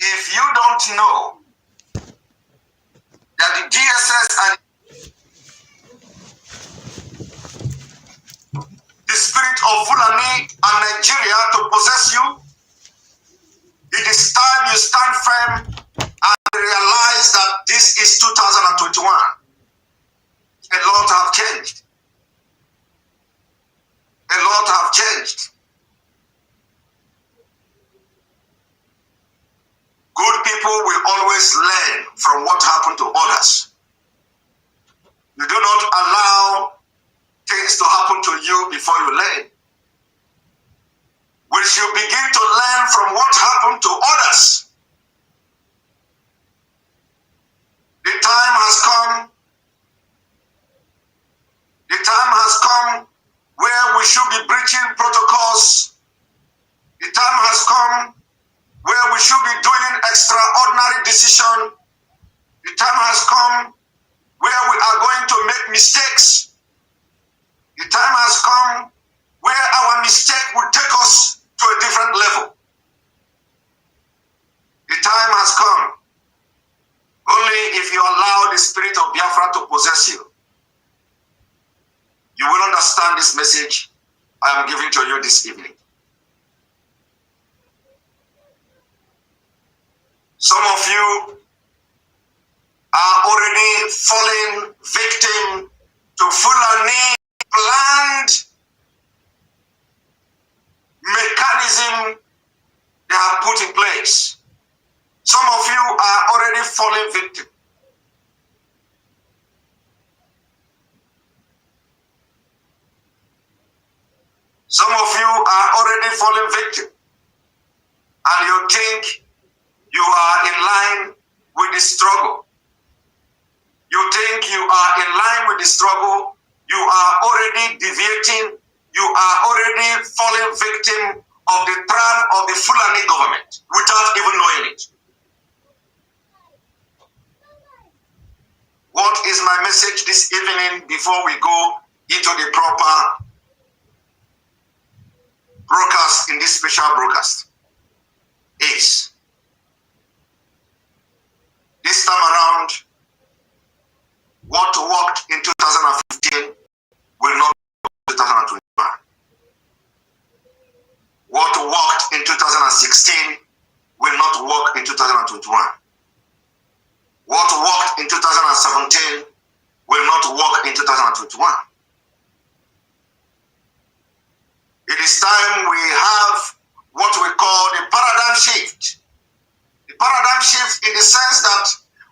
if you don't know that the DSS and the spirit of Fulani and Nigeria to possess you, it is time you stand firm and realize that this is 2021. A lot have changed. A lot have changed. Good people will always learn from what happened to others. You do not allow things to happen to you before you learn. We should begin to learn from what happened to others. The time has come. The time has come where we should be breaching protocols. The time has come where we should be doing extraordinary decision. The time has come where we are going to make mistakes. The time has come where our mistake will take us to a different level. The time has come. Only if you allow the spirit of Biafra to possess you, you will understand this message I am giving to you this evening. Some of you are already falling victim to Fulani planned mechanism they have put in place. Some of you are already falling victim. Some of you are already falling victim. And you think you are in line with the struggle. You think you are in line with the struggle. You are already deviating. You are already falling victim of the trap of the Fulani government without even knowing it. What is my message this evening before we go into the proper broadcast in this special broadcast? Is this time around, what worked in 2015 will not work in 2021. What worked in 2016 will not work in 2021. What worked in 2017 will not work in 2021. It is time we have what we call the paradigm shift. The paradigm shift in the sense that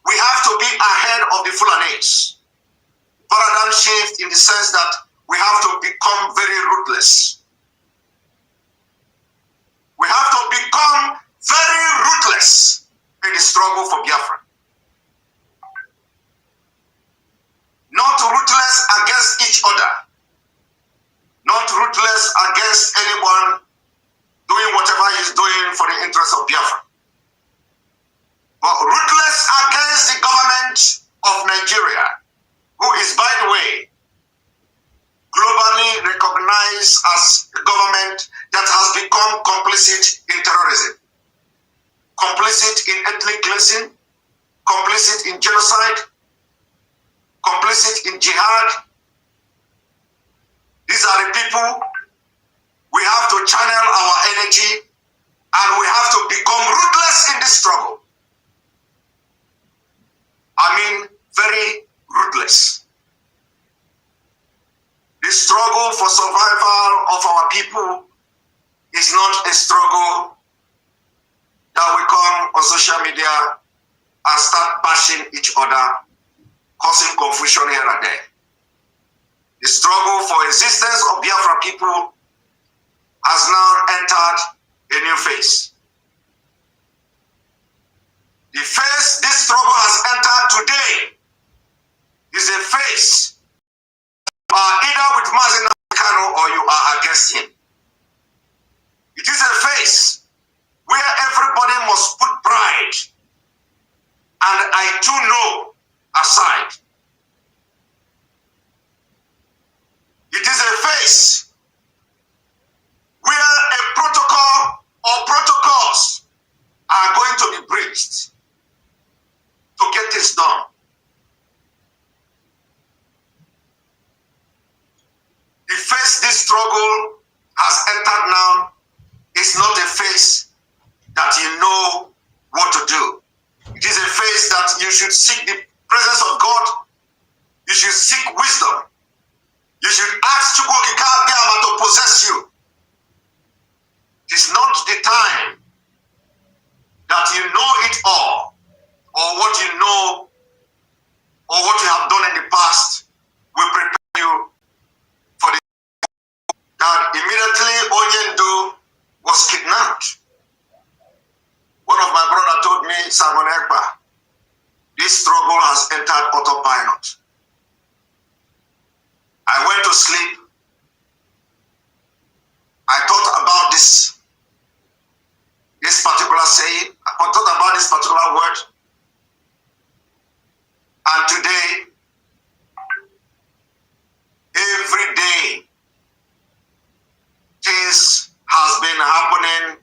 we have to be ahead of the Fulanis. Paradigm shift in the sense that we have to become very ruthless. We have to become very ruthless in the struggle for Biafra. Not ruthless against each other. Not ruthless against anyone doing whatever he's doing for the interest of Biafra. But ruthless against the government of Nigeria, who is, by the way, globally recognized as a government that has become complicit in terrorism, complicit in ethnic cleansing, complicit in genocide, complicit in jihad. These are the people we have to channel our energy, and we have to become ruthless in this struggle. I mean, very ruthless. The struggle for survival of our people is not a struggle that we come on social media and start bashing each other, causing confusion here and there. The struggle for existence of Biafra people has now entered a new phase. The phase this struggle has entered today is a phase you are either with MAAZI or you are against him. It is a phase where everybody must put pride and I too know aside. It is a phase where a protocol or protocols are going to be breached to get this done. The phase this struggle has entered now is not a phase that you know what to do. It is a phase that you should seek the presence of God. You should seek wisdom. You should ask Chukwokika to possess you. It is not the time that you know it all, or what you know, or what you have done in the past will prepare you for the that immediately Onyendo was kidnapped. One of my brother told me, Simon EKPA, this struggle has entered autopilot. I went to sleep. I thought about this particular saying. I thought about this particular word. And today, every day, things has been happening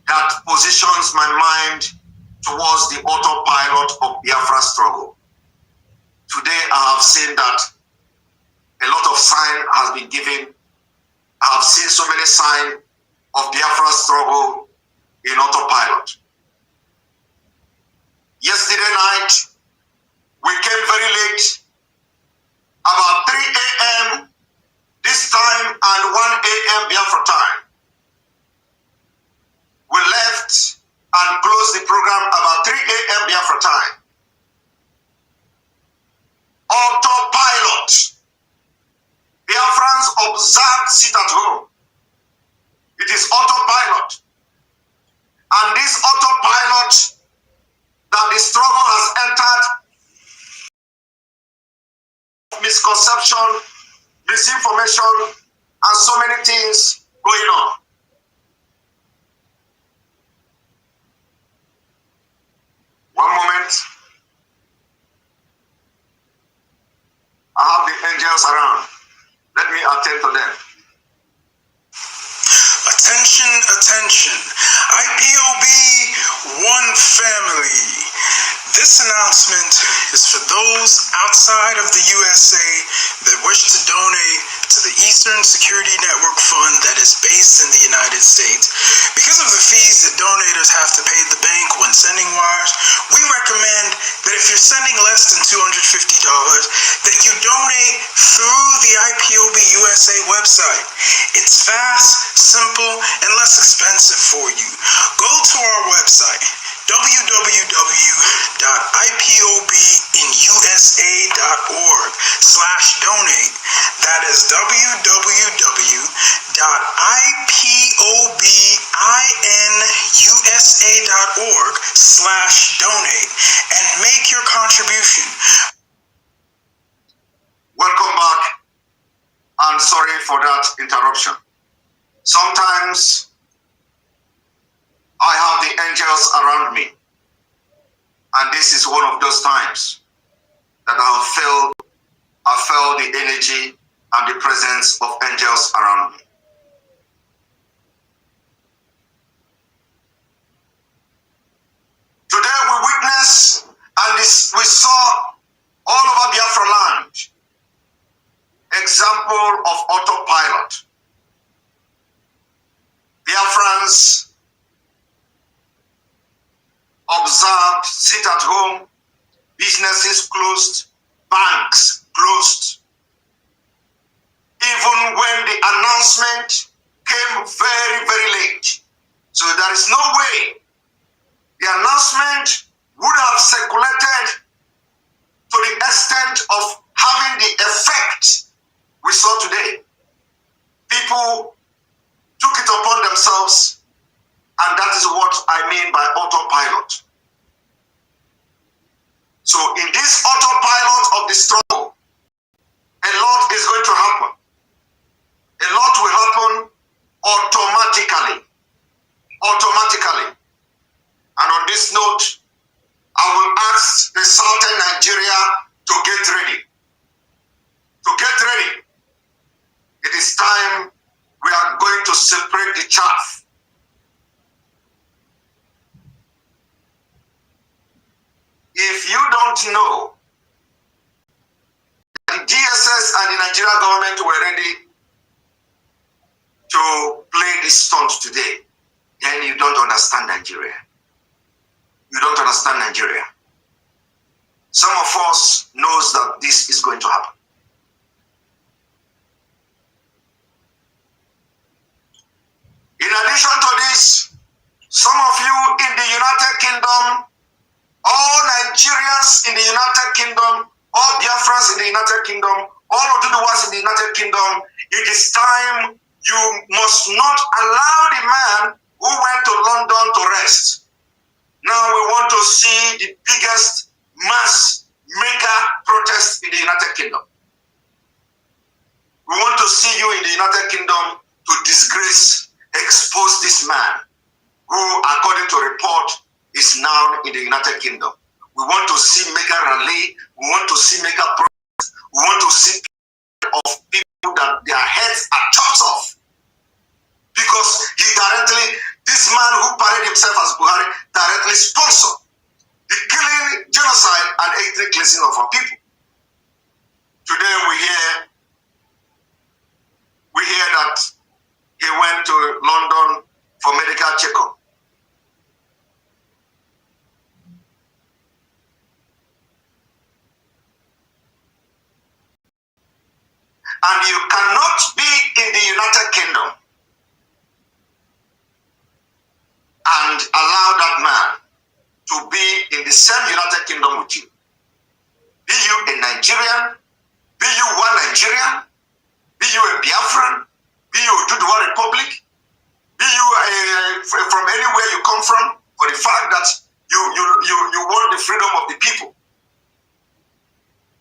that positions my mind towards the autopilot of Biafra struggle. Today, I have seen that a lot of sign has been given. I have seen so many signs of Biafra struggle in autopilot. Yesterday night, we came very late, about 3 a.m. this time and 1 a.m. Biafra time. We left and closed the program about 3 a.m. Biafra time. Autopilot. Biafrans observed sit at home. It is autopilot. And this autopilot that the struggle has entered, misconception, misinformation, and so many things going on. One moment. I have the angels around. Let me attend to them. Attention, attention. IPOB One Family. This announcement is for those outside of the USA that wish to donate to the Eastern Security Network Fund that is based in the United States. Because of the fees that donators have to pay the bank when sending wires, we recommend that if you're sending less than $250, that you donate through the IPOB USA website. It's fast, simple, and less expensive for you. Go to our website, www.ipobinusa.org/donate. That is www.ipobinusa.org/donate and make your contribution. Welcome back, and sorry for that interruption. Sometimes I have the angels around me, and this is one of those times that I felt the energy and the presence of angels around me. Today we witness and we saw all over Biafra land example of autopilot. Biafrans observed, sit at home, businesses closed, banks closed. Even when the announcement came very, very late. So there is no way the announcement would have circulated to the extent of having the effect we saw today. People took it upon themselves, and that is what I mean by autopilot. So in this autopilot of the struggle, a lot is going to happen. A lot will happen automatically. And on this note, I will ask the Southern Nigeria to get ready. It is time we are going to separate the chaff. if you don't know, the DSS and the Nigerian government were ready to play this stunt today, then you don't understand Nigeria. You don't understand Nigeria. Some of us knows that this is going to happen. In addition to this, some of you in the United Kingdom, all Nigerians in the United Kingdom, all Biafrans in the United Kingdom, all Oduduwas in the United Kingdom, it is time you must not allow the man who went to London to rest. Now we want to see the biggest mass mega protest in the United Kingdom. We want to see you in the United Kingdom to disgrace, expose this man who, according to report, is now in the United Kingdom. We want to see mega rally. We want to see mega protest. We want to see of people that their heads are chopped off. Because he directly, this man who paraded himself as Buhari, directly sponsored the killing, genocide, and ethnic cleansing of our people. Today we hear that he went to London for medical checkup. And you cannot be in the United Kingdom and allow that man to be in the same United Kingdom with you. Be you a Nigerian, be you one Nigerian, be you a Biafran, be you a Oduduwa Republic, be you from anywhere you come from, for the fact that you want the freedom of the people.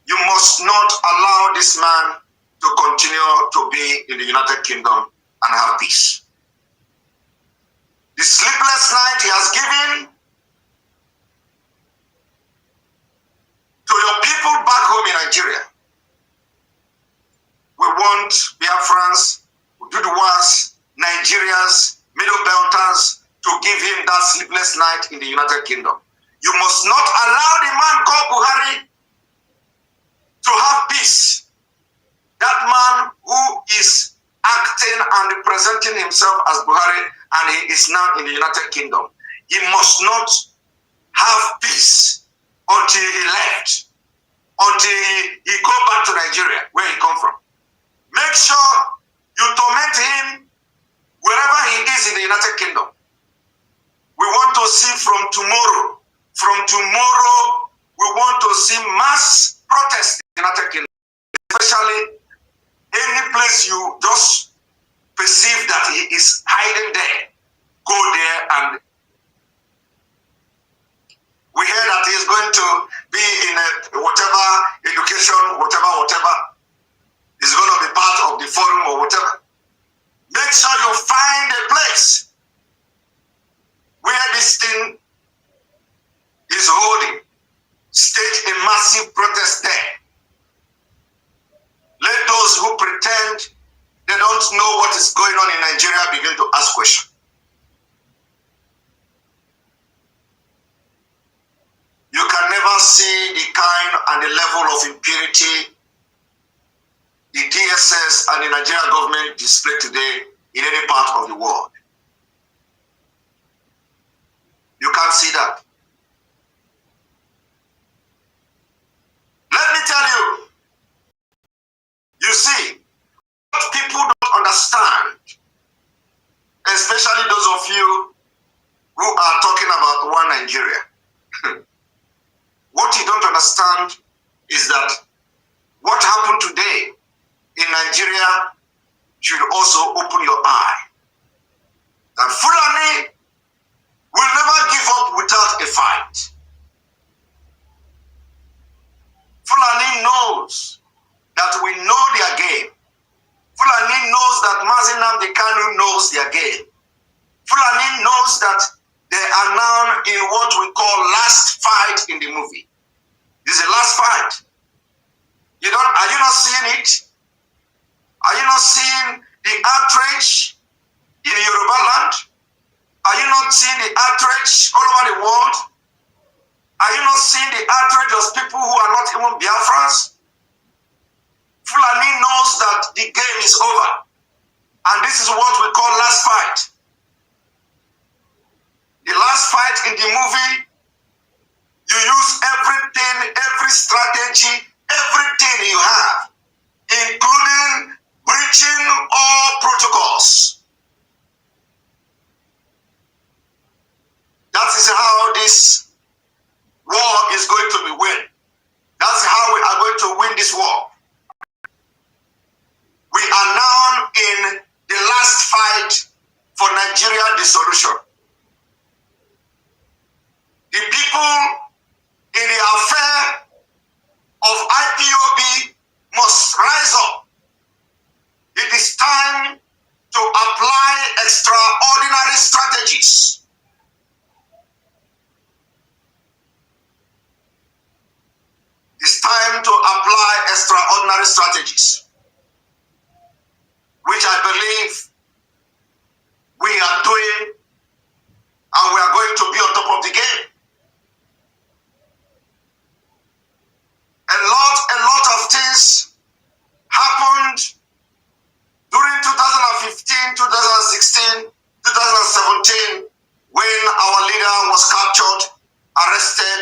You must not allow this man to continue to be in the United Kingdom and have peace. The sleepless night he has given to your people back home in Nigeria. We want Biafrans, Oduduwas, Nigerians, Middle Belters to give him that sleepless night in the United Kingdom. You must not allow the man called Buhari to have peace. That man who is acting and presenting himself as Buhari, and he is now in the United Kingdom. He must not have peace until he left, until he go back to Nigeria, where he come from. Make sure you torment him wherever he is in the United Kingdom. We want to see from tomorrow, we want to see mass protests in the United Kingdom, especially any place you just perceive that he is hiding there. Go there, and we hear that he is going to be in whatever education, whatever. He's going to be part of the forum or whatever. Make sure you find a place where this thing is holding. Stage a massive protest there. Let those who pretend they don't know what is going on in Nigeria begin to ask questions. You can never see the kind and the level of impurity the DSS and the Nigerian government display today in any part of the world. You can't see that. Let me tell you, you see, what people don't understand, especially those of you who are talking about one Nigeria. What you don't understand is that what happened today in Nigeria should also open your eye. That Fulani will never give up without a fight. Fulani knows that we know their game. Fulani knows that MAAZI knows their game. Fulani knows that they are now in what we call last fight in the movie. This is the last fight. Are you not seeing it? Are you not seeing the outrage in Yoruba land? Are you not seeing the outrage all over the world? Are you not seeing the outrage of people who are not even Biafrans? Fulani knows that the game is over. And this is what we call last fight. The last fight in the movie, you use everything, every strategy, everything you have, including breaching all protocols. That is how this war is going to be won. That's how we are going to win this war. We are now in the last fight for Nigeria dissolution. The people in the affair of IPOB must rise up. It is time to apply extraordinary strategies. It's time to apply extraordinary strategies, which I believe we are doing, and we are going to be on top of the game. A lot of things happened during 2015, 2016, 2017, when our leader was captured, arrested,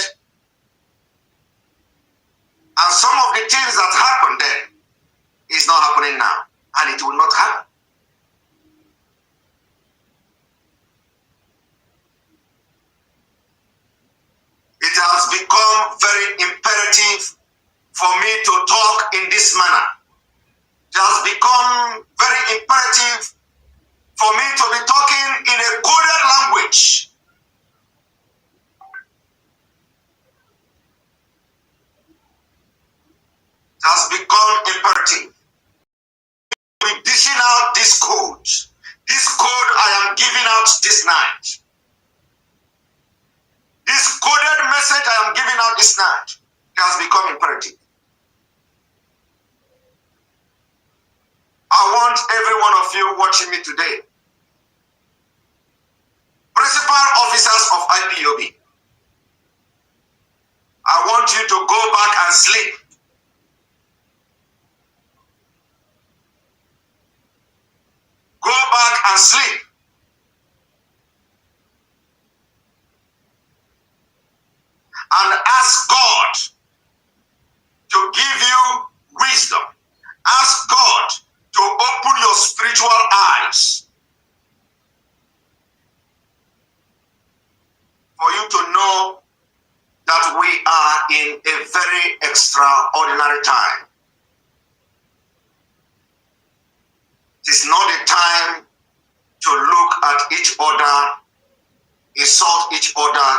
and some of the things that happened then is not happening now, and it will not happen. It has become very imperative for me to talk in this manner. It has become very imperative for me to be talking in a coded language. It has become imperative to be dishing out this code. This code I am giving out this night. This coded message I am giving out this night, it has become imperative. I want every one of you watching me today, principal officers of IPOB, I want you to go back and sleep. Go back and sleep. And ask God to give you wisdom. Ask God to open your spiritual eyes for you to know that we are in a very extraordinary time. It is not a time to look at each other, insult each other,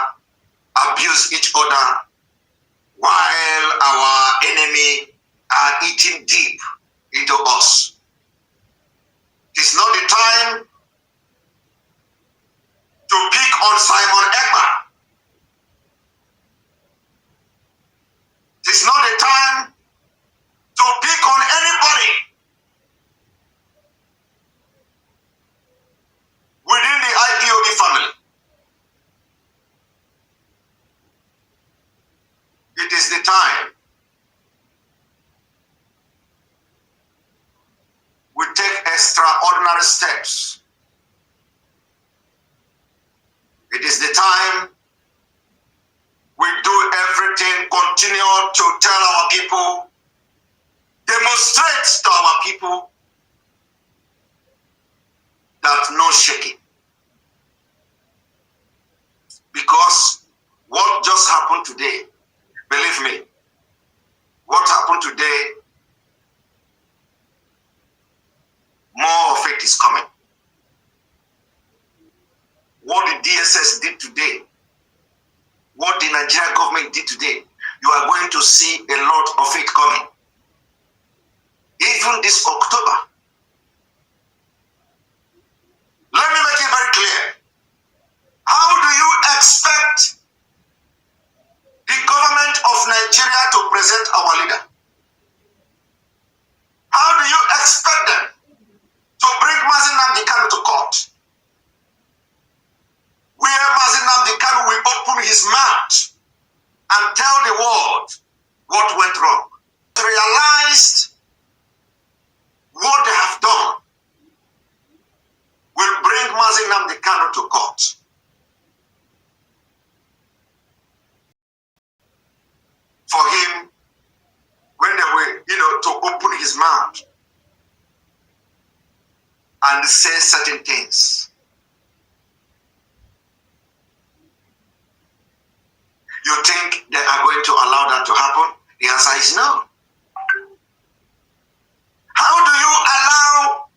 abuse each other, while our enemy are eating deep into us. It is not the time to pick on Simon EKPA. It is not the time to pick on anybody within the IPOB family. It is the time we take extraordinary steps. It is the time we do everything, continue to tell our people, demonstrate to our people that no shaking. Because what just happened today, believe me, what happened today, more of it is coming. What the DSS did today, what the Nigerian government did today, you are going to see a lot of it coming. Even this October. Let me make it very clear. How do you expect the government of Nigeria to present our leader? How do you expect them to bring MAAZI to court, where MAAZI will open his mouth and tell the world what went wrong. They realized what they have done will bring MAAZI Nnamdi Kanu to court. For him, when they were, to open his mouth and say certain things. You think they are going to allow that to happen? The answer is no. How do you allow,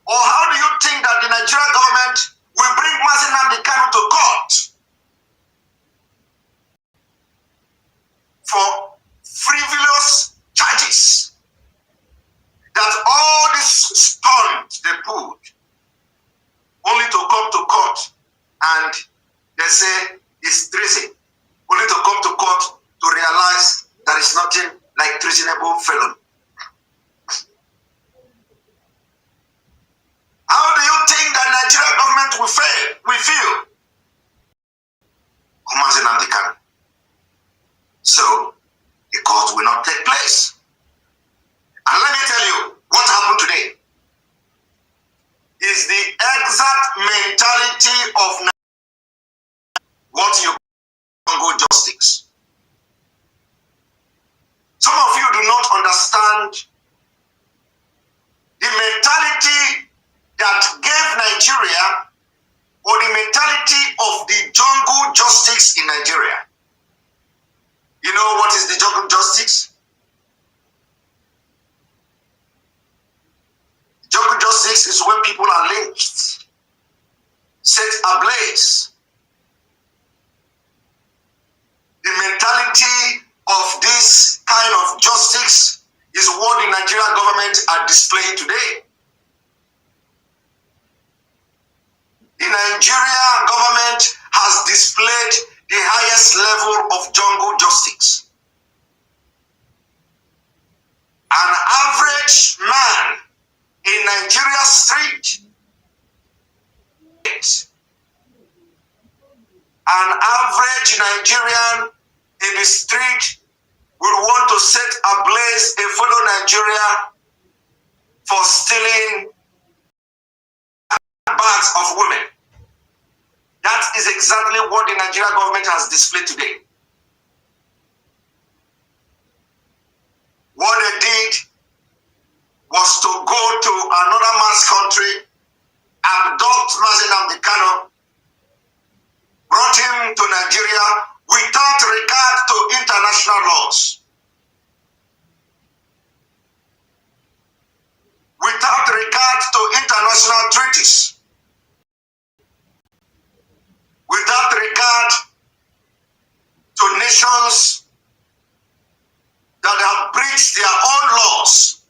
or how do you think that the Nigerian government will bring MAAZI Nnamdi Kanu to court for frivolous charges? That all this stunt they put, only to come to court and they say it's treason, only to come to court to realize there is nothing like treasonable felony. How do you think that Nigerian government will feel? MAAZI Nnamdi Kanu. So the court will not take place. And let me tell you what happened today is the exact mentality of what you call justice. Some of you do not understand the mentality that gave Nigeria, or the mentality of the jungle justice in Nigeria. You know what is the jungle justice? Jungle justice is when people are lynched, set ablaze. The mentality of this kind of justice is what the Nigerian government are displaying today. The Nigerian government has displayed the highest level of jungle justice. An average man in Nigeria's street, an average Nigerian in the street would want to set ablaze a fellow Nigeria for stealing bags of women. That is exactly what the Nigerian government has displayed today. What they did was to go to another man's country, abduct MAAZI Nnamdi Kanu, brought him to Nigeria without regard to international laws. Without regard to international treaties. Without regard to nations that have breached their own laws.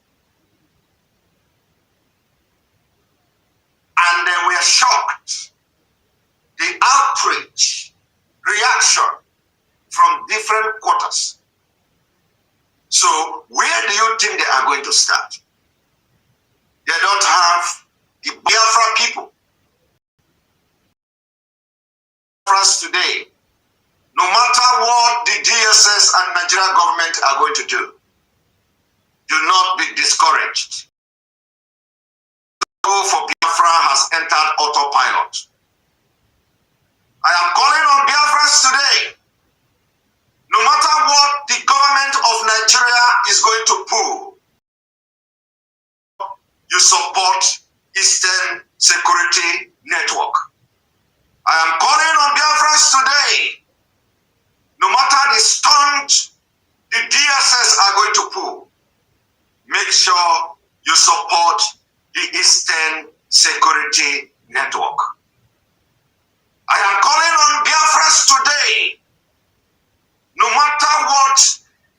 And they were shocked. The outrage, reaction from different quarters. So where do you think they are going to start? They don't have the Biafra people. Today, no matter what the DSS and Nigerian government are going to do not be discouraged. Go for Biafra has entered autopilot. I am calling on Biafrans today. No matter what the government of Nigeria is going to pull, you support Eastern Security Network. I am calling on Biafrans today. No matter the stunt the DSS are going to pull, make sure you support the Eastern Security Network. I am calling on Biafrans today. No matter what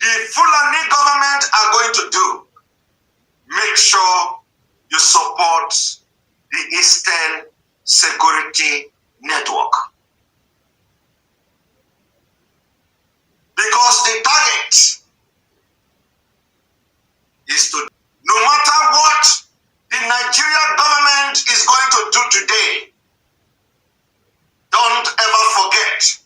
the Fulani government are going to do, make sure you support the Eastern Security Network. Because the target is to, no matter what the Nigerian government is going to do today, don't ever forget.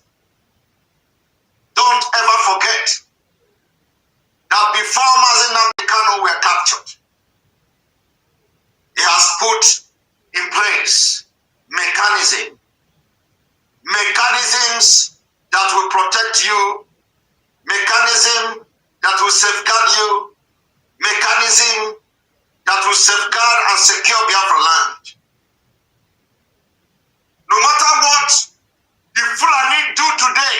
protect you, mechanism that will safeguard you, mechanism that will safeguard and secure Biafra land. No matter what the Fulani do today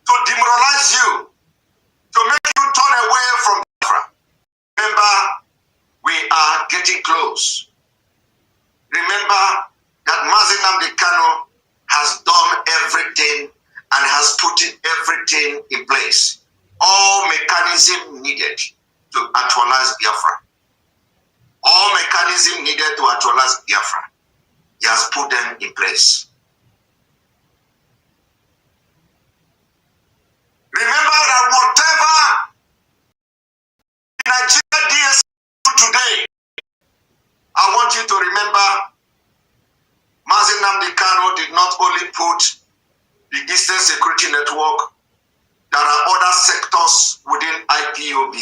to demoralize you, to make you turn away from Biafra, remember, we are getting close. Remember that MAAZI Nnamdi Kanu has done everything and has put everything in place. All mechanism needed to actualize Biafra. All mechanism needed to actualize Biafra. He has put them in place. Remember that whatever Nigeria DS do today, I want you to remember MAAZI Nnamdi Kanu did not only put the Eastern Security Network, there are other sectors within IPOB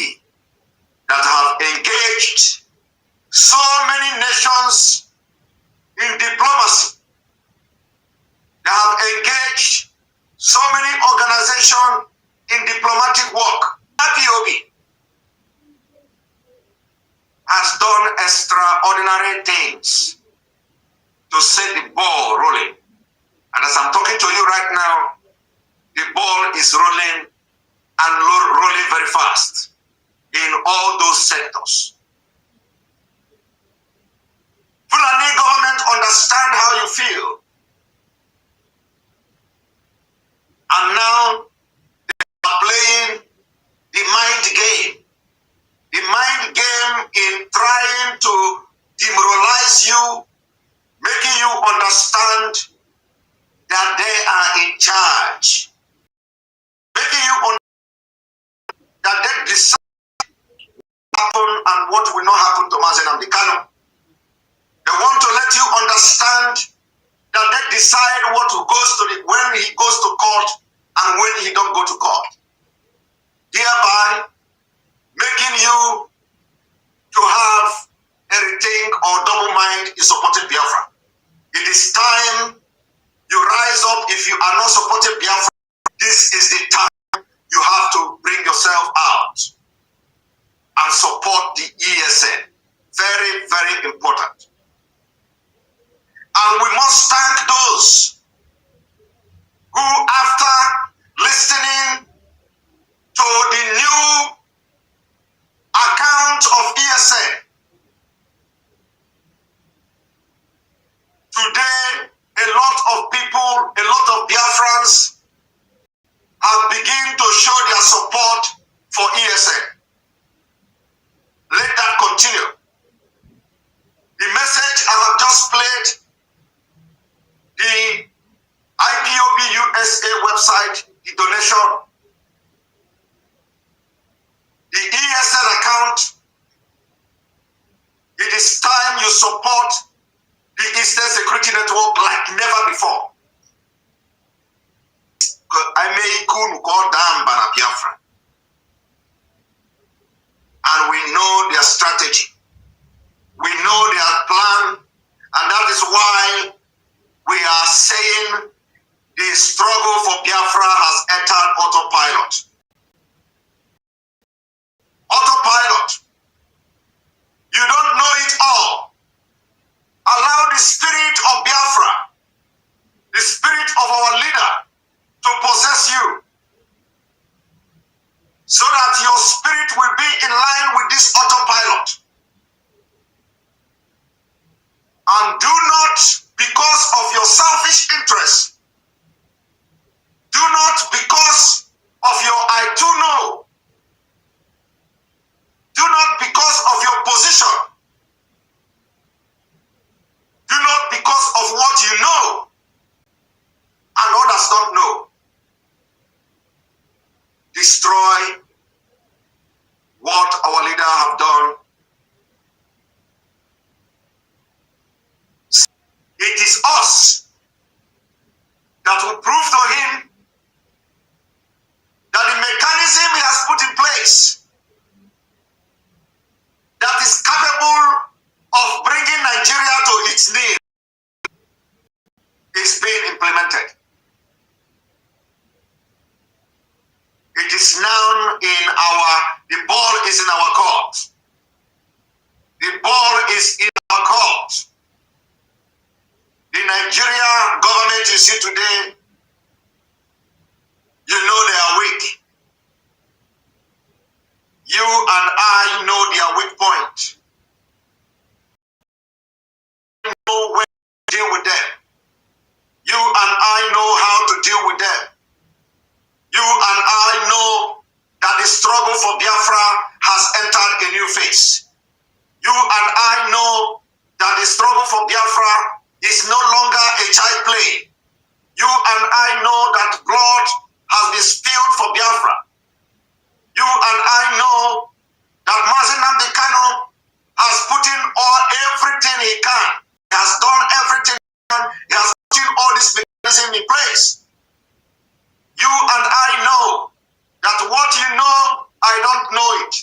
that have engaged so many nations in diplomacy. They have engaged so many organizations in diplomatic work. IPOB has done extraordinary things to set the ball rolling. And as I'm talking to you right now, the ball is rolling and rolling very fast in all those sectors. Fulani government understand how you feel. And now they are playing the mind game. The mind game in trying to demoralize you, making you understand that they are in charge. Making you understand that they decide what will happen and what will not happen to MAAZI Nnamdi Kanu. They want to let you understand that they decide what goes to when he goes to court and when he don't go to court. Thereby making you to have a rethink or double mind in supporting Biafra. It is time you rise up. If you are not supporting Biafra, this is the time you have to bring yourself out and support the ESN. Very, very important. And we must thank those who, after listening to the new account of ESN, today a lot of people, a lot of Biafrans have begun to show their support for ESN. Let that continue. The message I have just played, the IPOB USA website, the donation, the ESN account, it is time you support the Eastern Security Network like never before. I may call down Bana Biafra. And we know their strategy. We know their plan. And that is why we are saying the struggle for Biafra has entered autopilot. Autopilot. You don't know it all. Allow the spirit of Biafra, the spirit of our leader, to possess you. is now the ball is in our court. The ball is in our court. The Nigeria government you see today, you know they are weak. You and I know their weak point. You know when to deal with them. You and I know how to deal with them. You and I know that the struggle for Biafra has entered a new phase. You and I know that the struggle for Biafra is no longer a child play. You and I know that blood has been spilled for Biafra. You and I know that MAAZI has put in everything he can. He has done everything he can. He has put in all this mechanism in place. You and I know that what you know, I don't know it.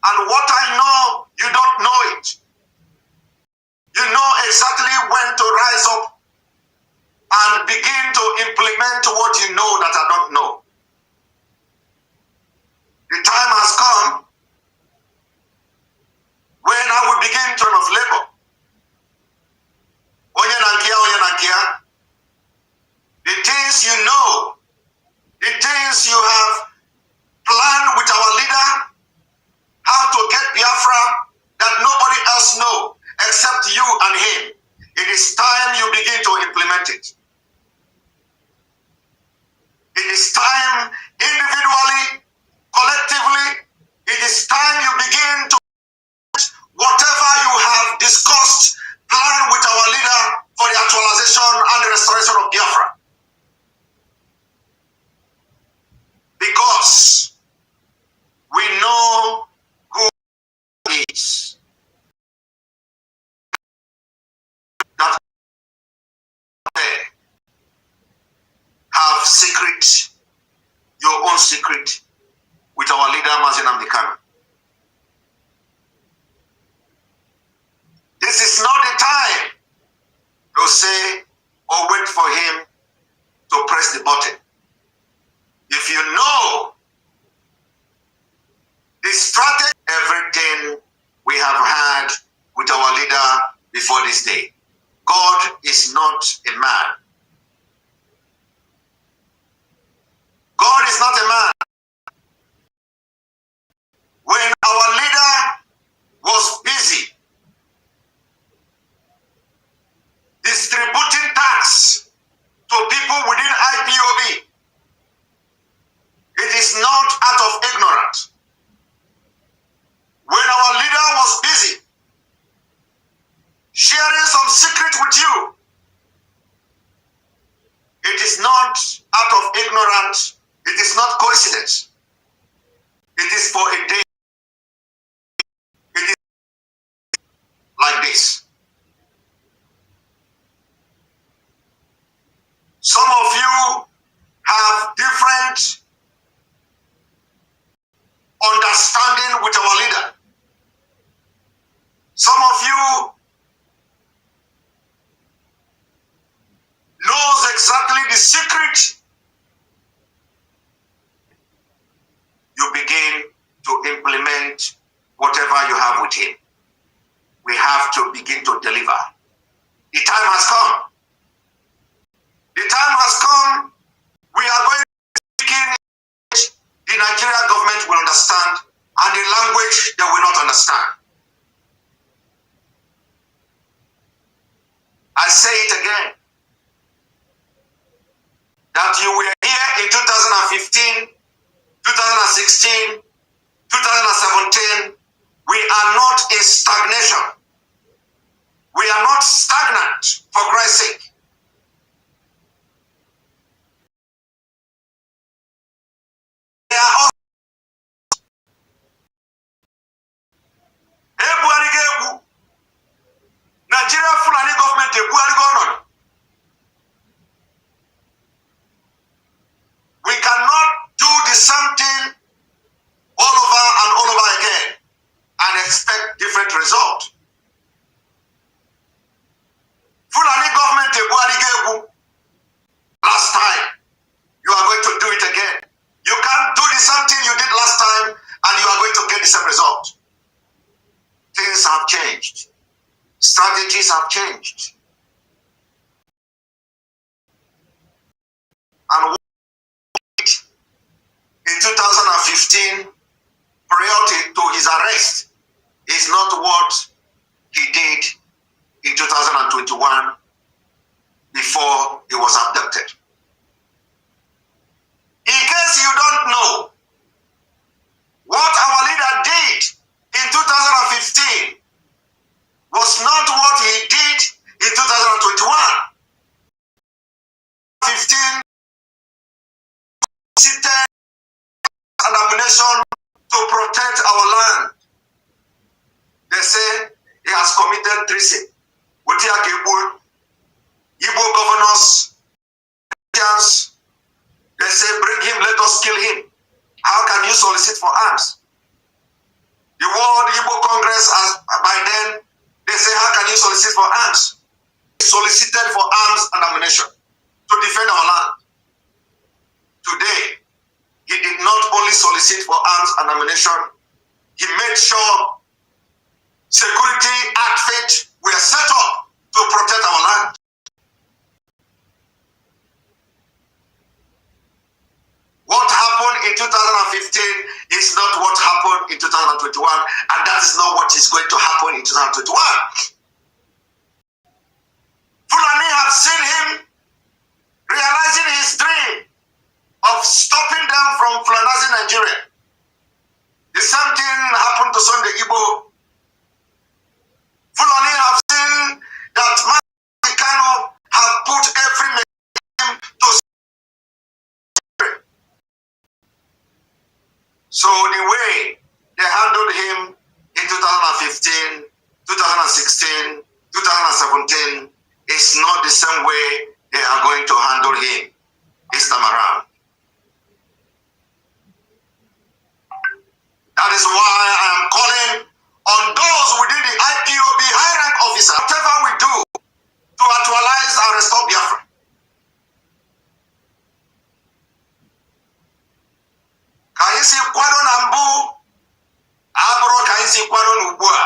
And what I know, you don't know it. You know exactly when to rise up and begin to implement what you know that I don't know. The time has come when I will begin turn of labor. The things you know, the things you have planned with our leader, how to get Biafra that nobody else knows except you and him. It is time you begin to implement it. It is time individually, collectively, it is time you begin to whatever you have discussed, plan with our leader for the actualization and the restoration of Biafra. Because we know who is that have secret, your own secret with our leader MAAZI. This is not the time to say or wait for him to press the button. If you know the strategy, everything we have had with our leader before this day. God is not a man. God is not a man. When our leader was busy distributing tax to people within IPOB, it is not out of ignorance. When our leader was busy sharing some secret with you, it is not out of ignorance. It is not coincidence. It is for a day. It is like this. Some of you have different understanding with our leader. Some of you knows exactly the secret. You begin to implement whatever you have with him. We have to begin to deliver. The time has come. The time has come. We are going to speak in the Nigerian government will understand and the language they will not understand. I say it again. That you were here in 2015, 2016, 2017. We are not in stagnation. We are not stagnant, for Christ's sake. They are all Nigeria Fulani government. We cannot do the same thing all over and all over again and expect different results. Fulani government changed. Strategies have changed. And in 2015, prior to his arrest, is not what he did in 2021 before he was abducted. In case you don't know, what our leader did in 2015 was not what he did in 2021. 15 seated an ammunition to protect our land. They say he has committed treason. Igbo governors, they say, bring him, let us kill him. How can you solicit for arms? The World Igbo Congress, by then, they say, how can you solicit for arms? He solicited for arms and ammunition to defend our land. Today, he did not only solicit for arms and ammunition, he made sure security outfits were set up to protect our land. What happened in 2015 is not what happened in 2021, and that is not what is going to happen in 2021. Fulani have seen him realizing his dream of stopping them from colonizing Nigeria. The same thing happened to Sunday Igbo. Fulani have seen that MAAZI have put every mechanism to. So the way they handled him in 2015, 2016, 2017 is not the same way they are going to handle him this time around. That is why I am calling on those within the IPOB high rank officer, whatever we do to actualize and restore Biafra. Ka anyị si kwado na mbụ abụrụ ka anyị si kwado n'ugbu a.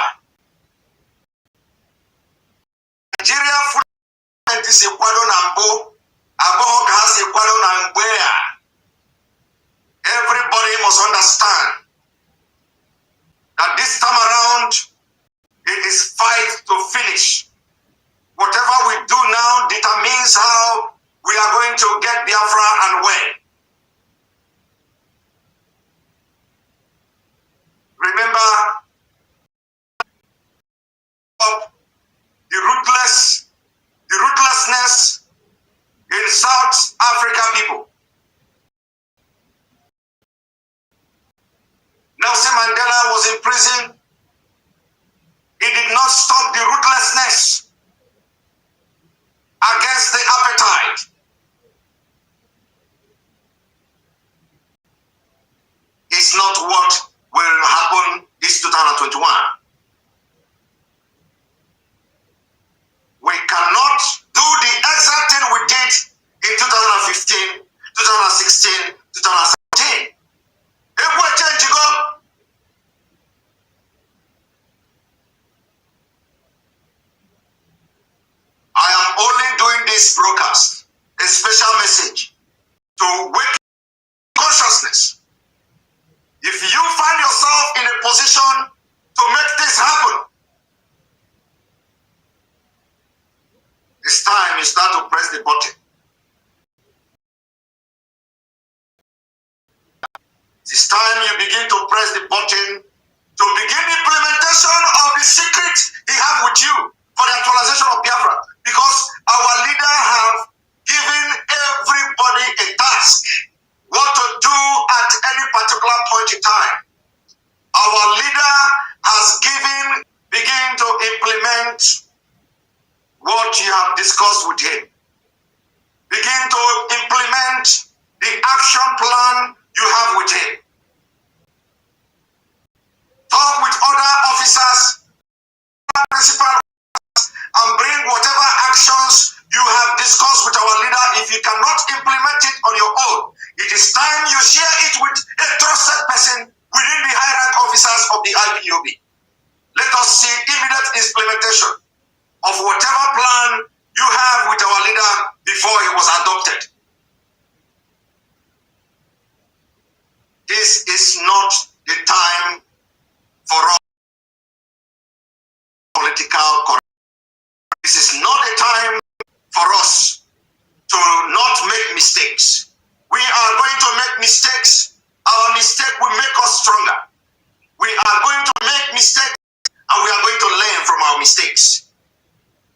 Nigeria Fulani si kwado na mbụ abụrụ ka ha si kwado na mgbe a. Everybody must understand that this time around it is fight to finish. Whatever we do now determines how we are going to get Biafra and when. Remember the ruthlessness in South Africa people. Nelson Mandela was in prison. He did not stop the ruthlessness against the appetite. It's not what will happen this 2021. We cannot do the exact thing we did in 2015, 2016, 2017. If we change to go, I am only doing this broadcast, a special message to wake consciousness. If you find yourself in a position to make this happen, it's time you start to press the button. It's time you begin to press the button to begin the implementation of the secret he has with you for the actualization of Biafra. Because our leader have given everybody a task, what to do at any particular point in time. Our leader has begin to implement what you have discussed with him. Begin to implement the action plan you have with him. Talk with other officers, principal, and bring whatever actions you have discussed with our leader. If you cannot implement it on your own, it is time you share it with a trusted person within the high rank officers of the IPOB. Let us see immediate implementation of whatever plan you have with our leader before he was adopted. This is not the time for us political correct. This is not a time for us to not make mistakes. We are going to make mistakes. Our mistake will make us stronger. We are going to make mistakes and we are going to learn from our mistakes.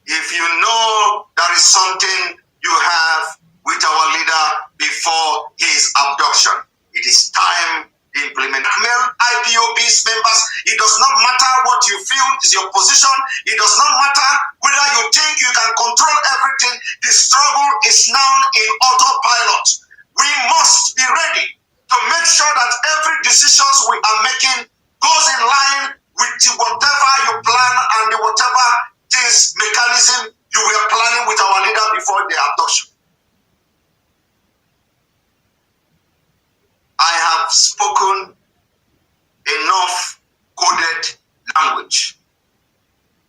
If you know there is something you have with our leader before his abduction, it is time to implement. IPOB's members, it does not matter what you feel is your position. It does not matter whether you think you can control everything. The struggle is now in autopilot. We must be ready to make sure that every decision we are making goes in line with whatever you plan and the whatever things mechanism you were planning with our leader before the abduction. I have spoken enough coded language.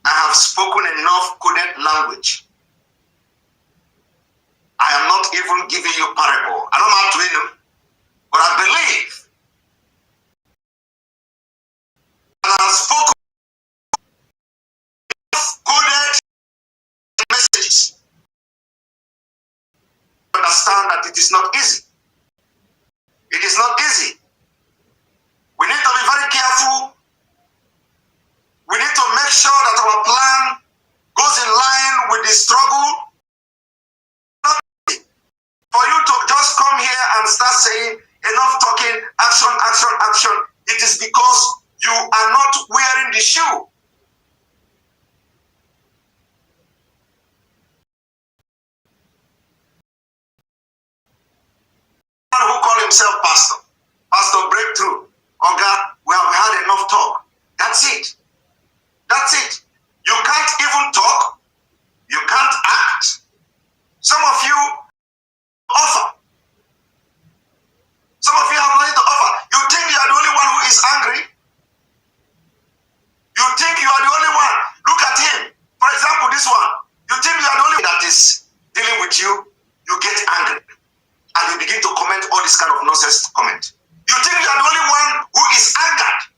I have spoken enough coded language. I am not even giving you parable. I don't know how to know, but I believe that I have spoken enough coded messages to understand that it is not easy. It is not easy. We need to be very careful. We need to make sure that our plan goes in line with the struggle. Not easy for you to just come here and start saying enough talking, action, action, action. It is because you are not wearing the shoe. Who call himself pastor, pastor breakthrough, Oga, we have had enough talk. That's it. That's it. You can't even talk. You can't act. Some of you offer. Some of you have nothing to offer. You think you are the only one who is angry. You think you are the only one. Look at him. For example, this one. You think you are the only one that is dealing with you. You get angry. And you begin to comment all this kind of nonsense comment. You think you are the only one who is angered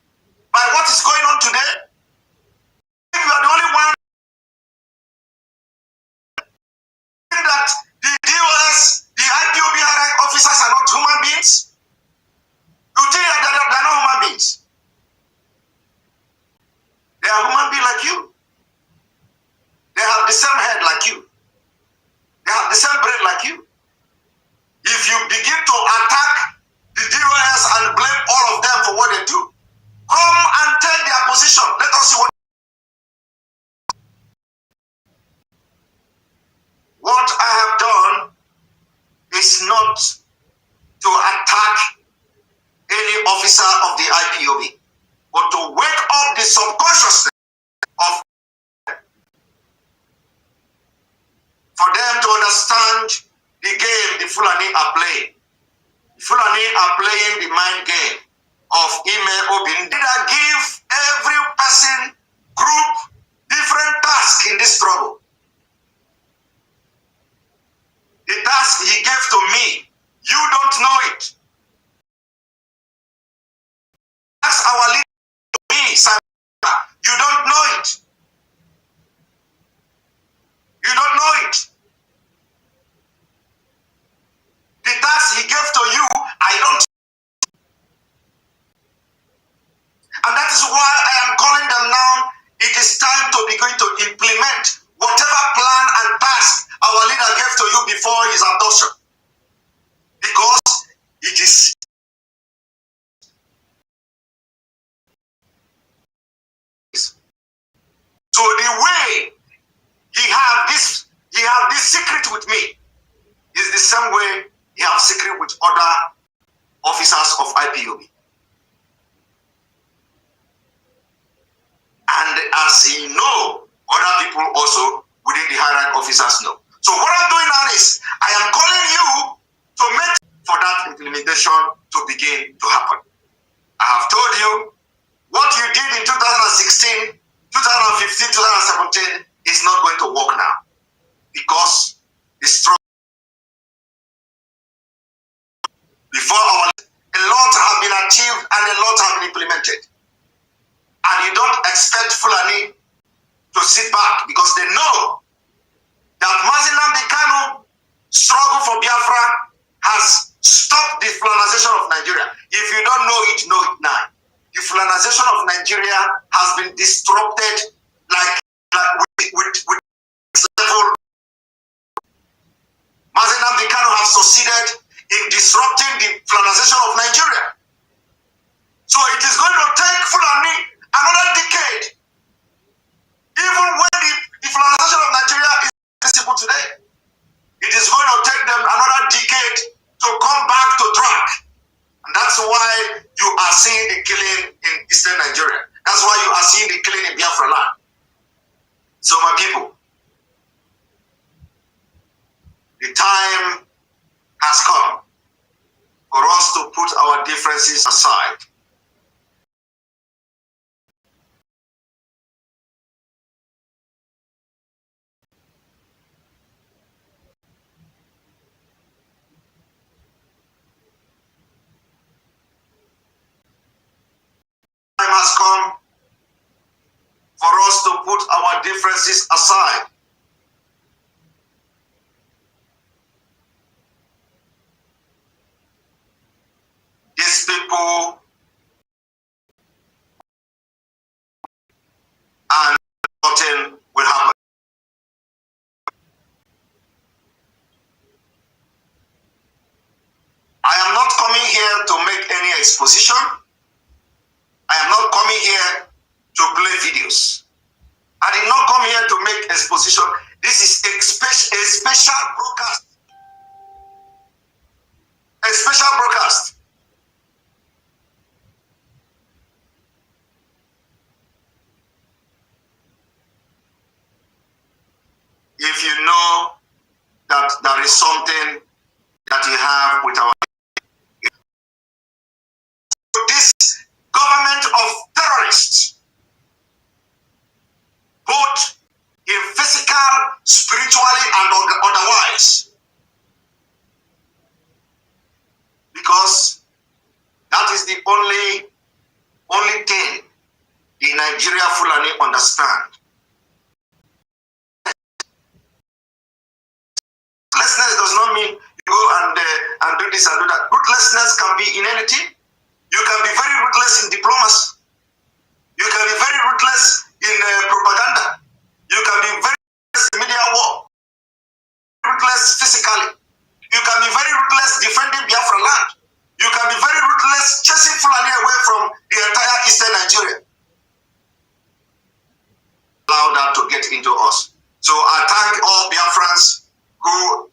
by what is going on today? You think you are the only one that the DOS, the IPOB officers are not human beings? You think that they are not human beings? They are human beings like you. They have the same head like you. They have the same brain like you. If you begin to attack the DOS and blame all of them for what they do, come and take their position. Let us see what I have done is not to attack any officer of the IPOB, but to wake up the subconsciousness of for them to understand the game the Fulani are playing. The Fulani are playing the mind game of Ime Obin. Did I give every person, group, different task in this struggle? The task he gave to me, you don't know it. That's our leader to me, Sabina. You don't know it. You don't know it. The task he gave to you, I don't. And that is why I am calling them now. It is time to be going to implement whatever plan and task our leader gave to you before his adoption. Because it is so the way he have this secret with me is the same way he have secret with other officers of IPOB. And as he know, other people also within the hierarchy officers know. So what I'm doing now is, I am calling you to make for that implementation to begin to happen. I have told you what you did in 2016, 2017, 2015, 2017 is not going to work now because the struggle before a lot have been achieved and a lot have been implemented. And you don't expect Fulani to sit back because they know that MAAZI struggle for Biafra has stopped the Fulanization of Nigeria. If you don't know it now. The Fulanization of Nigeria has been disrupted with level. MAAZI have succeeded in disrupting the Fulanization of Nigeria. So it is going to take Fulani another decade. Even when the Fulanization of Nigeria is visible today, it is going to take them another decade to come back to track. And that's why you are seeing the killing in Eastern Nigeria. That's why you are seeing the killing in Biafra land. So my people, the time has come for us to put our differences aside. Time has come for us to put our differences aside. These people and nothing will happen. I am not coming here to make any exposition. I am not coming here to play videos. I did not come here to make exposition. This is a special broadcast. A special broadcast. If you know that there is something that you have with our this government of terrorists, both in physical, spiritually, and otherwise, because that is the only thing the Nigeria Fulani understand. Ruthlessness does not mean you go and do this and do that. Ruthlessness can be in anything. You can be very ruthless in diplomacy. You can be very ruthless in propaganda. You can be very ruthless in media war. Ruthless physically. You can be very ruthless defending Biafra land. You can be very ruthless chasing Fulani away from the entire Eastern Nigeria. Allow that to get into us. So I thank all Biafrans who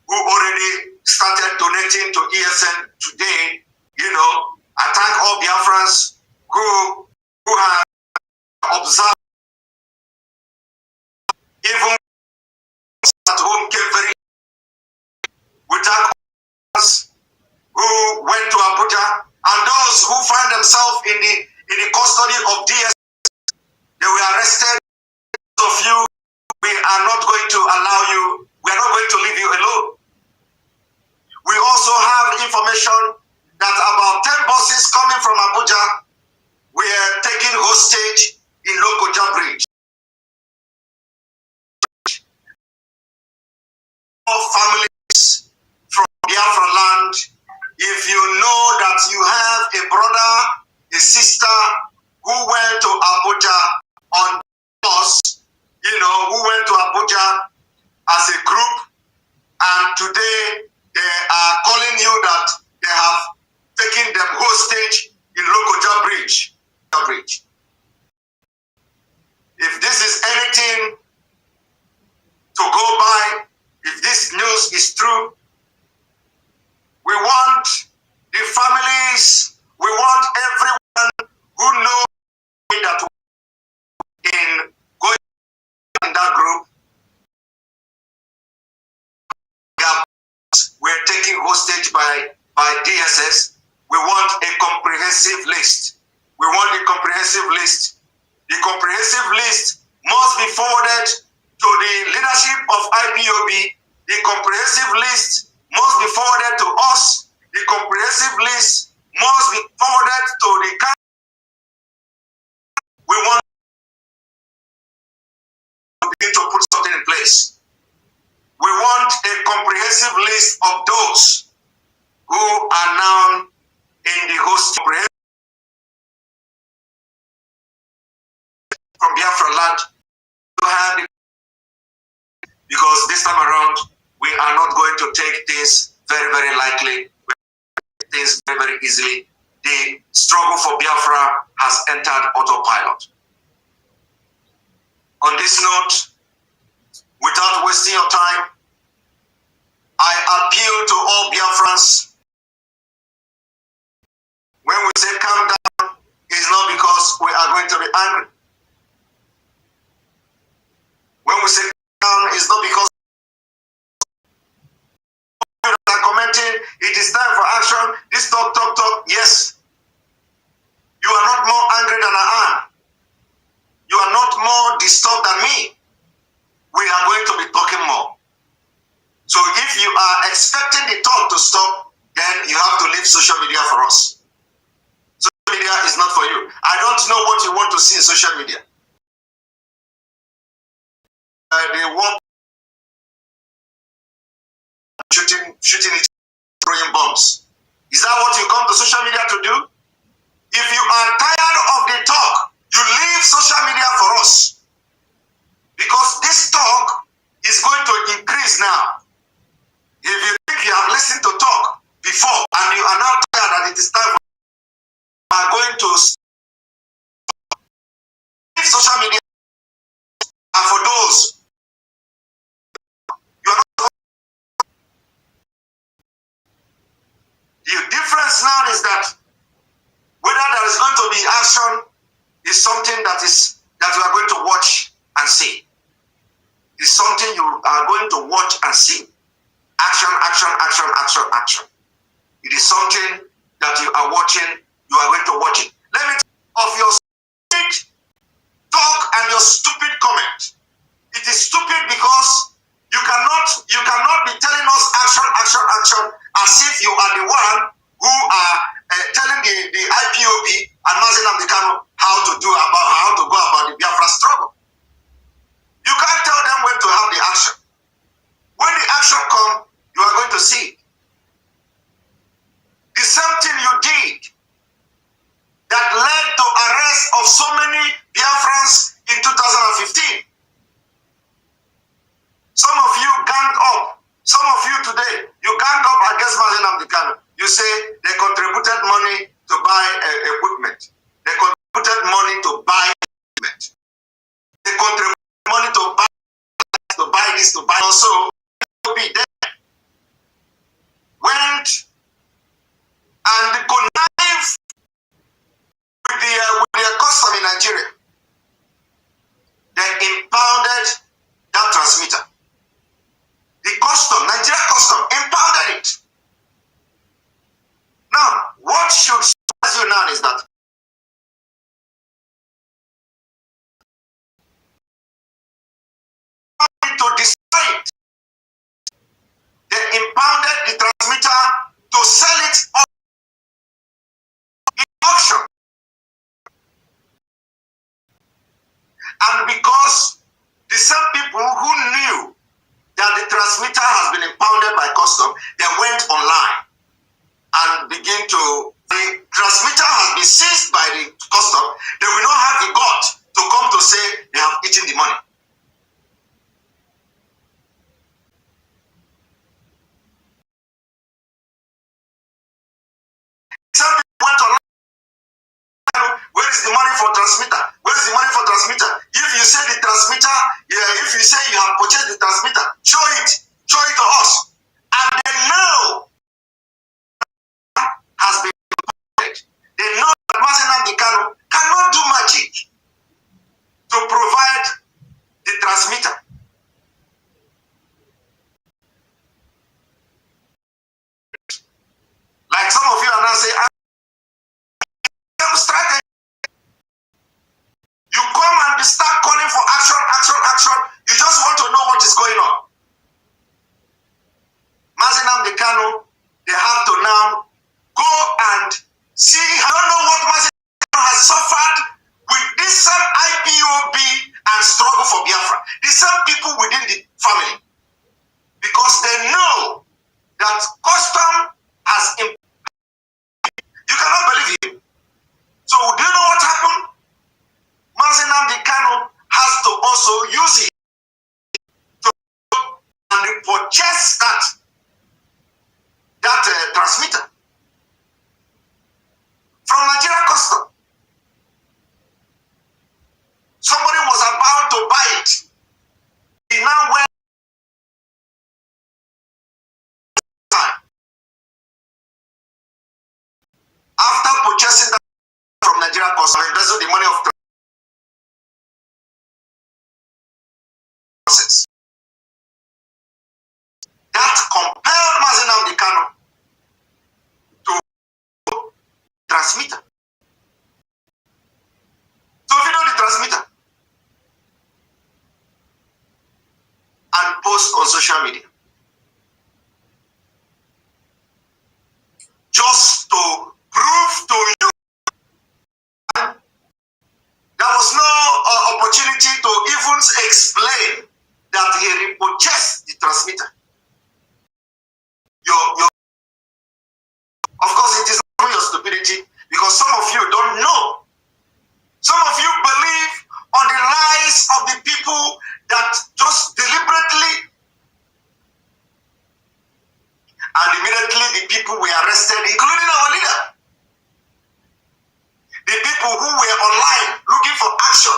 already started donating to ESN today. You know, I thank all Biafrans who have observed, even at home came very. We thank us who went to Abuja and those who find themselves in the custody of DS. They were arrested. Of you, we are not going to allow you. We are not going to leave you alone. We also have information that about 10 buses coming from Abuja were taken hostage in Lokoja Bridge. Families from Biafra land, if you know that you have a brother, a sister who went to Abuja on bus, you know, who went to Abuja as a group, and today they are calling you that they have taken them hostage in Lokoja Bridge. If this is anything to go by, if this news is true, we want the families, we want everyone who knows that in going in that group, we're taking hostage by DSS. We want a comprehensive list. We want a comprehensive list. The comprehensive list must be forwarded to the leadership of IPOB. The comprehensive list must be forwarded to us. The comprehensive list must be forwarded to the country. We want to begin to put something in place. We want a comprehensive list of those who are now in the host from Biafra land to have, because this time around we are not going to take things very, very lightly, things very, very easily. The struggle for Biafra has entered autopilot. On this note, without wasting your time, I appeal to all Biafrans. When we say calm down, it's not because we are going to be angry. When we say calm down, it's not because we are commenting, it is time for action. This talk. Yes. You are not more angry than I am. You are not more disturbed than me. We are going to be talking more. So if you are expecting the talk to stop, then you have to leave social media for us. Social media is not for you. I don't know what you want to see in social media. They walk shooting each other, throwing bombs. Is that what you come to social media to do? If you are tired of the talk, you leave social media for us. Because this talk is going to increase now. If you think you have listened to talk before and you are now tired that it is time for you are going to leave social media, and for those you are not. The difference now is that whether there is going to be action is something that you are going to watch and see. It's something you are going to watch and see. Action. It is something that you are watching, you are going to watch it. Let me tell you of your stupid talk and your stupid comment. It is stupid because you cannot be telling us action as if you are the one who are telling the IPOB and MAAZI how to go about the Biafra struggle. You can't tell them when to have the action. When the action comes, you are going to see. The same thing you did that led to arrest of so many Biafrans in 2015. Some of you ganged up. Some of you today, you ganged up against MAAZI. You say they contributed money to buy equipment. They contributed money to buy equipment. They contributed money to buy this, to buy also. Be there. Went and connived with the custom in Nigeria. They impounded that transmitter. The custom, Nigeria custom, impounded it. Now, what should surprise you now is that to decide they impounded the transmitter to sell it in auction. And because the same people who knew that the transmitter has been impounded by custom, they went online and begin to, the transmitter has been seized by the custom, they will not have the gut to come to say they have eaten the money. Some people went online, where is the money for transmitter? Where is the money for transmitter? If you say the transmitter, if you say you have purchased the transmitter, show it to us. And they know has been imported. They know that MAAZI cannot do magic to provide the transmitter. Like some of you are now saying, strategy. You come view. So do you know what happened? MAAZI Nnamdi Kanu has to also use it to and purchase that transmitter from Nigeria Custom. Somebody was about to buy it. He now went after purchasing that from Nigeria Custom, invested the money of process. That compelled MAAZI Nnamdi Kanu to transmitter. So if you know the transmitter and post on social media, just to prove to you there was no opportunity to even explain that he repurchased the transmitter. Of course, it is not your stupidity, because some of you don't know. Some of you believe on the lies of the people that just deliberately, and immediately the people were arrested, including our leader. The people who were online looking for action.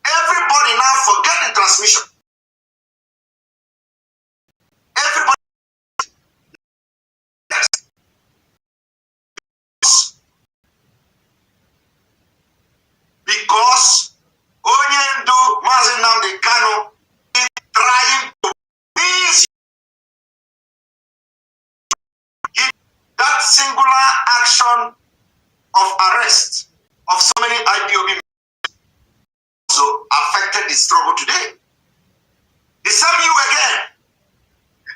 Everybody now forget the transmission. Everybody, because Onyendu MAAZI Nnamdi Kanu is trying to please that singular action of arrest of so many IPOB also affected the struggle today. The same you again.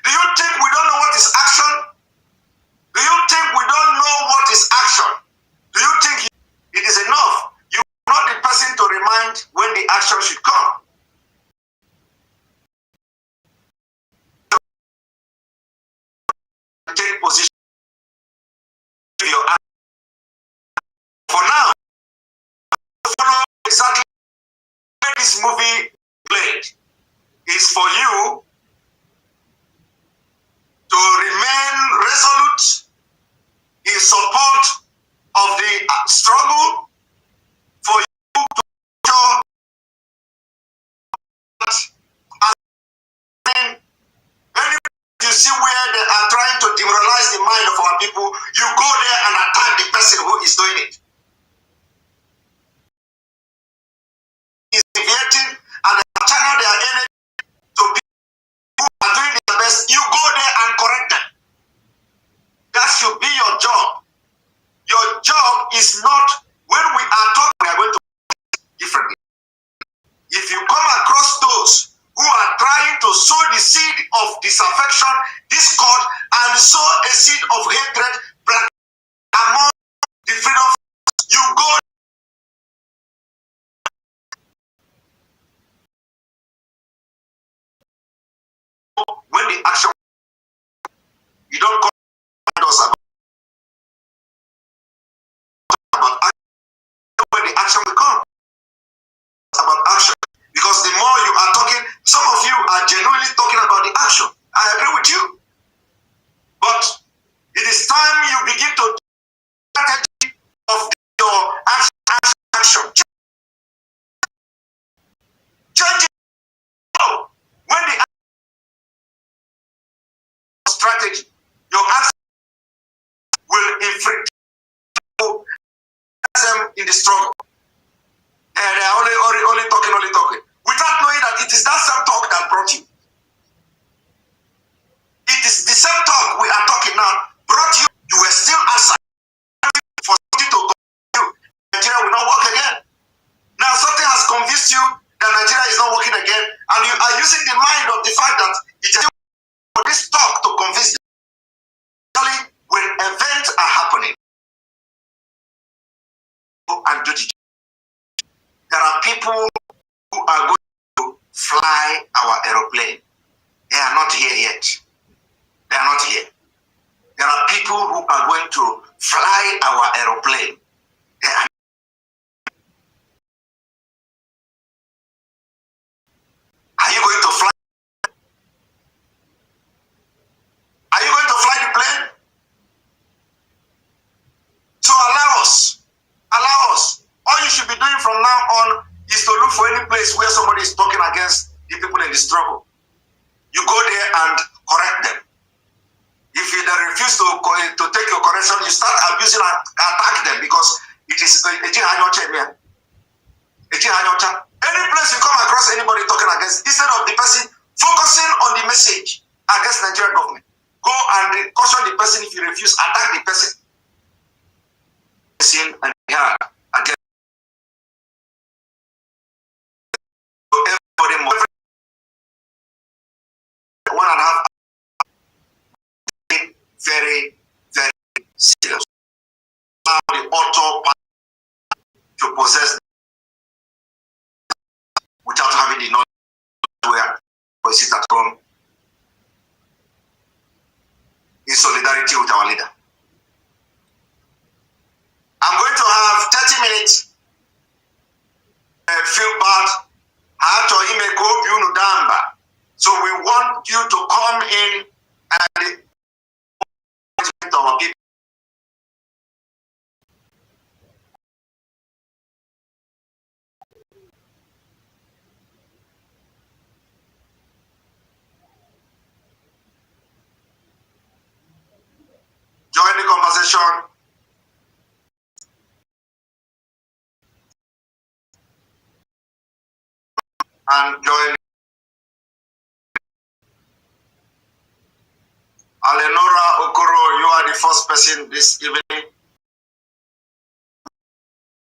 Do you think we don't know what is action? Do you think we don't know what is action? Do you think it is enough? You are not the person to remind when the action should come. Take position. For now, follow exactly where this movie played is for you to remain resolute in support of the struggle, for you to show that any you see where they are trying to demoralize the mind of our people, you go there and attack the person who is doing it. Is deviating and they channel their energy to people who are doing their best. You go there and correct them. That should be your job. Your job is not, when we are talking, we are going to differently. If you come across those who are trying to sow the seed of disaffection, discord, and sow a seed of hatred among the freedom, you go when the action, you don't come us about action, when the action will come. About action. Because the more you are talking, some of you are genuinely talking about the action. I agree with you. But it is time you begin to strategy of your action. Change it. When the strategy, your action will inflict them in the struggle. And they are only talking, without knowing that it is that same talk that brought you. It is the same talk we are talking now brought you. You were still outside for something to go you. Nigeria will not work again. Now something has convinced you that Nigeria is not working again, and you are using the mind of the fact that it is for this talk to convince you. When events are happening, and do the there are people who are going to fly our aeroplane. They are not here yet. you go there and correct them. If they refuse to take your correction, you start abusing and attack them because it is any place you come across anybody talking against, instead of the person focusing on the message against Nigerian government, go and caution the person. If you refuse, attack the person. And yeah, against everybody, 1.5 very, very serious. Now the author to possess without having the knowledge where we sit at home in solidarity with our leader. I'm going to have 30 minutes. Feel bad. So we want you to come in and our people. Join the conversation. And join Alenora Okoro, you are the first person this evening.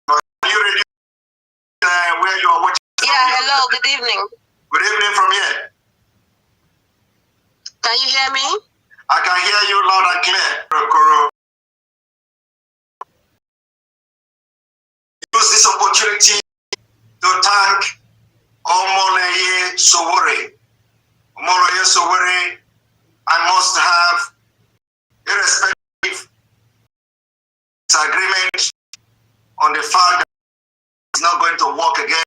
Are you ready? Where you are watching? Yeah, hello, good evening. Good evening from here. Can you hear me? I can hear you loud and clear, Okoro. Use this opportunity to thank Omoleye Sowore. Omoleye Sowore, I must have, irrespective disagreement on the fact that it's not going to work again.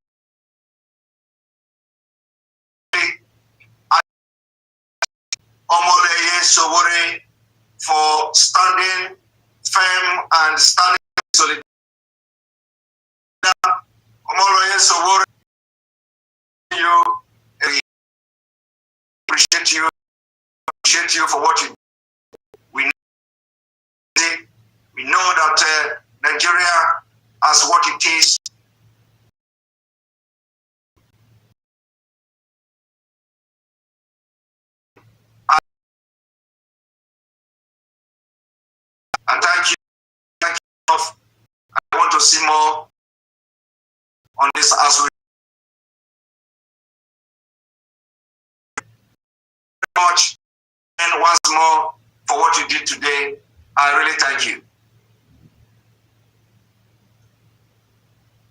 Omoleye Sowore for standing firm and standing solid. Omoleye Sowore, you appreciate you for what you do. We know that Nigeria as what it is. And thank you. I want to see more on this as we very much. And once more for what you did today. I really thank you.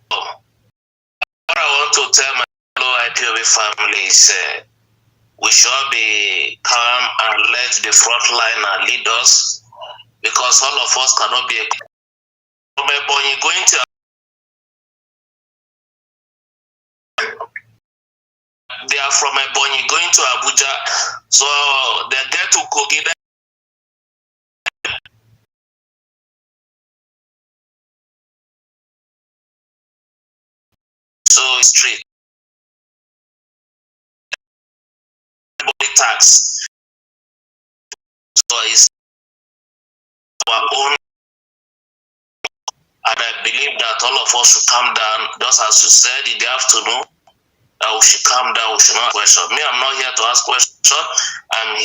What I want to tell my fellow IPOB family is we should be calm and let the frontliner lead us, because all of us cannot be from Ebonyi going to they are from Ebonyi going to Abuja, so they get to Kogi. So it's straight. Tax. So it's our own, and I believe that all of us should calm down, just as you said in the afternoon, that we should calm down, we should not question. Me, I'm not here to ask questions. I'm